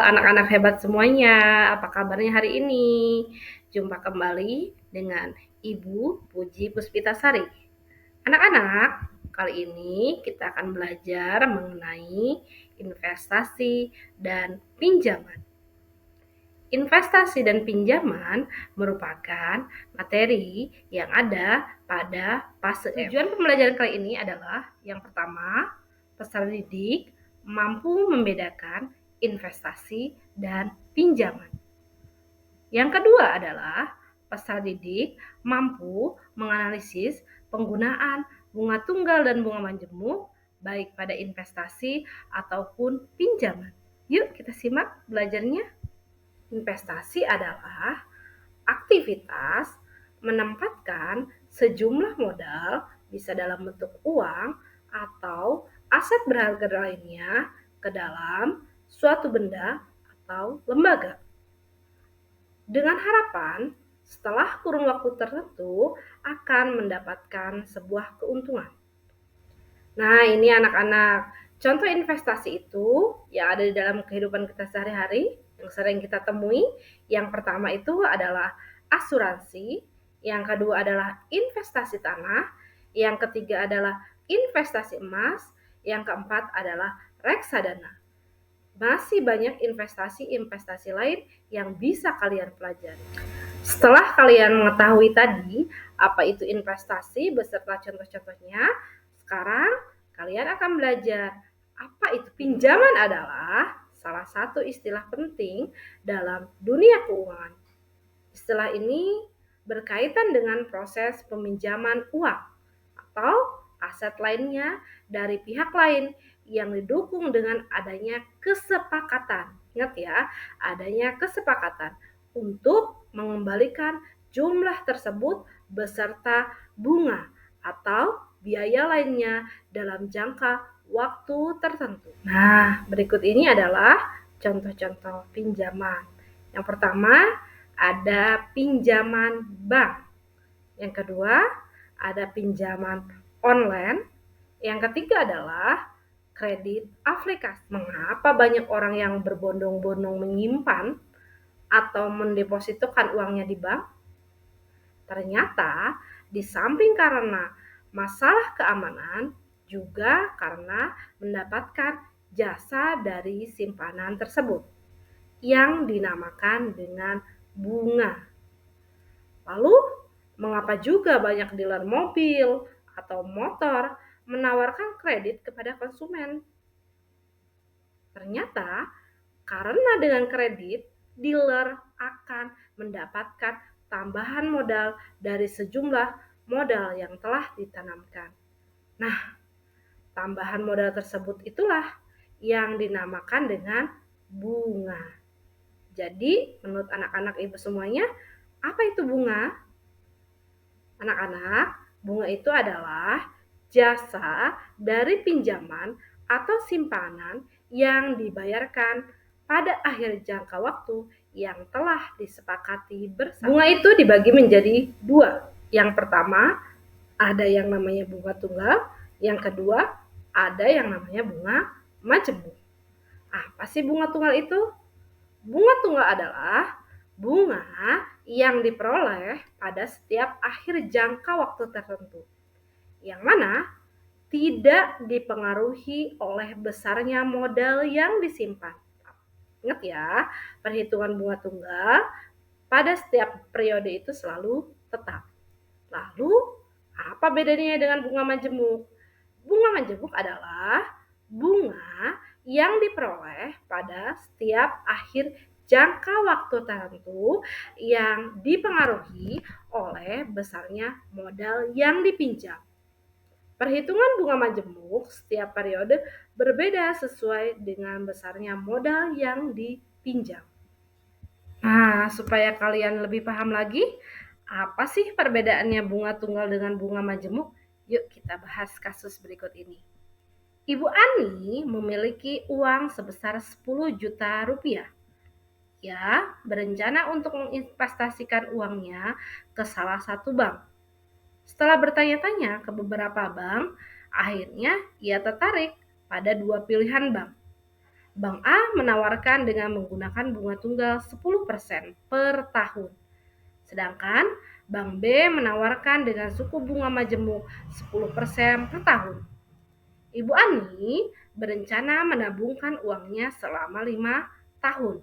anak-anak hebat semuanya, apa kabarnya hari ini? Jumpa kembali dengan Ibu Puji Puspitasari. Anak-anak, kali ini kita akan belajar mengenai investasi dan pinjaman. Investasi dan pinjaman merupakan materi yang ada pada fase M. Tujuan pembelajaran kali ini adalah yang pertama, peserta didik mampu membedakan investasi dan pinjaman. Yang kedua adalah peserta didik mampu menganalisis penggunaan bunga tunggal dan bunga majemuk baik pada investasi ataupun pinjaman. Yuk kita simak belajarnya. Investasi adalah aktivitas menempatkan sejumlah modal, bisa dalam bentuk uang atau aset berharga lainnya, ke dalam suatu benda atau lembaga. Dengan harapan setelah kurun waktu tertentu akan mendapatkan sebuah keuntungan. Nah, ini anak-anak, contoh investasi itu yang ada di dalam kehidupan kita sehari-hari yang sering kita temui. Yang pertama itu adalah asuransi, yang kedua adalah investasi tanah, yang ketiga adalah investasi emas, yang keempat adalah reksadana. Masih banyak investasi-investasi lain yang bisa kalian pelajari. Setelah kalian mengetahui tadi apa itu investasi beserta contoh-contohnya, sekarang kalian akan belajar apa itu pinjaman. Adalah salah satu istilah penting dalam dunia keuangan. Istilah ini berkaitan dengan proses peminjaman uang atau aset lainnya dari pihak lain yang didukung dengan adanya kesepakatan. Ingat ya, adanya kesepakatan untuk mengembalikan jumlah tersebut beserta bunga atau biaya lainnya dalam jangka waktu tertentu. Nah, berikut ini adalah contoh-contoh pinjaman. Yang pertama, ada pinjaman bank. Yang kedua, ada pinjaman online. Yang ketiga adalah kredit aplikasi. Mengapa banyak orang yang berbondong-bondong menyimpan atau mendepositokan uangnya di bank? Ternyata di samping karena masalah keamanan, juga karena mendapatkan jasa dari simpanan tersebut yang dinamakan dengan bunga. Lalu, mengapa juga banyak dealer mobil atau motor menawarkan kredit kepada konsumen? Ternyata karena dengan kredit, dealer akan mendapatkan tambahan modal dari sejumlah modal yang telah ditanamkan. Nah, tambahan modal tersebut itulah yang dinamakan dengan bunga. Jadi, menurut anak-anak ibu semuanya, apa itu bunga? Anak-anak, bunga itu adalah jasa dari pinjaman atau simpanan yang dibayarkan pada akhir jangka waktu yang telah disepakati bersama. Bunga itu dibagi menjadi dua. Yang pertama, ada yang namanya bunga tunggal. Yang kedua, ada yang namanya bunga majemuk. Apa sih bunga tunggal itu? Bunga tunggal adalah bunga yang diperoleh pada setiap akhir jangka waktu tertentu, yang mana tidak dipengaruhi oleh besarnya modal yang disimpan. Ingat ya, perhitungan bunga tunggal pada setiap periode itu selalu tetap. Lalu, apa bedanya dengan bunga majemuk? Bunga majemuk adalah bunga yang diperoleh pada setiap akhir jangka waktu tertentu yang dipengaruhi oleh besarnya modal yang dipinjam. Perhitungan bunga majemuk setiap periode berbeda sesuai dengan besarnya modal yang dipinjam. Nah, supaya kalian lebih paham lagi, apa sih perbedaannya bunga tunggal dengan bunga majemuk? Yuk kita bahas kasus berikut ini. Ibu Ani memiliki uang sebesar 10 juta rupiah. Ia berencana untuk menginvestasikan uangnya ke salah satu bank. Setelah bertanya-tanya ke beberapa bank, akhirnya ia tertarik pada dua pilihan bank. Bank A menawarkan dengan menggunakan bunga tunggal 10% per tahun. Sedangkan Bank B menawarkan dengan suku bunga majemuk 10% per tahun. Ibu Ani berencana menabungkan uangnya selama 5 tahun.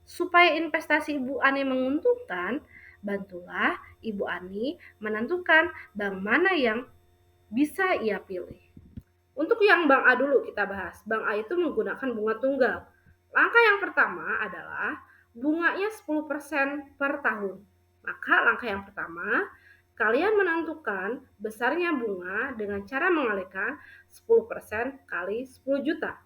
Supaya investasi Ibu Ani menguntungkan, bantulah Ibu Ani menentukan bank mana yang bisa ia pilih. Untuk yang Bank A dulu kita bahas. Bank A itu menggunakan bunga tunggal. Langkah yang pertama adalah bunganya 10% per tahun. Maka langkah yang pertama, kalian menentukan besarnya bunga dengan cara mengalihkan 10% kali 10 juta.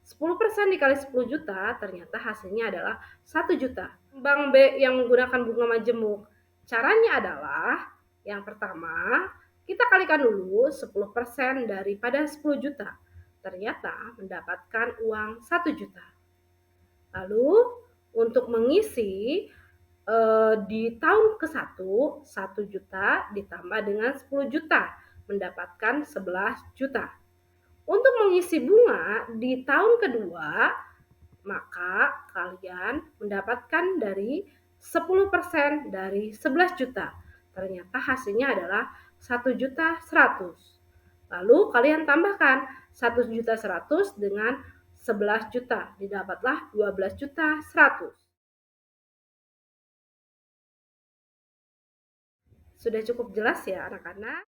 10% dikali 10 juta ternyata hasilnya adalah 1 juta. Bank B yang menggunakan bunga majemuk. Caranya adalah yang pertama, kita kalikan dulu 10% daripada 10 juta. Ternyata mendapatkan uang 1 juta. Lalu untuk mengisi di tahun ke-1, 1 juta ditambah dengan 10 juta, mendapatkan 11 juta. Untuk mengisi bunga di tahun kedua, maka kalian mendapatkan dari 10% dari 11 juta. Ternyata hasilnya adalah 1.100.000. Lalu kalian tambahkan 1.100.000 dengan 11 juta, didapatlah 12.100.000. Sudah cukup jelas ya anak-anak?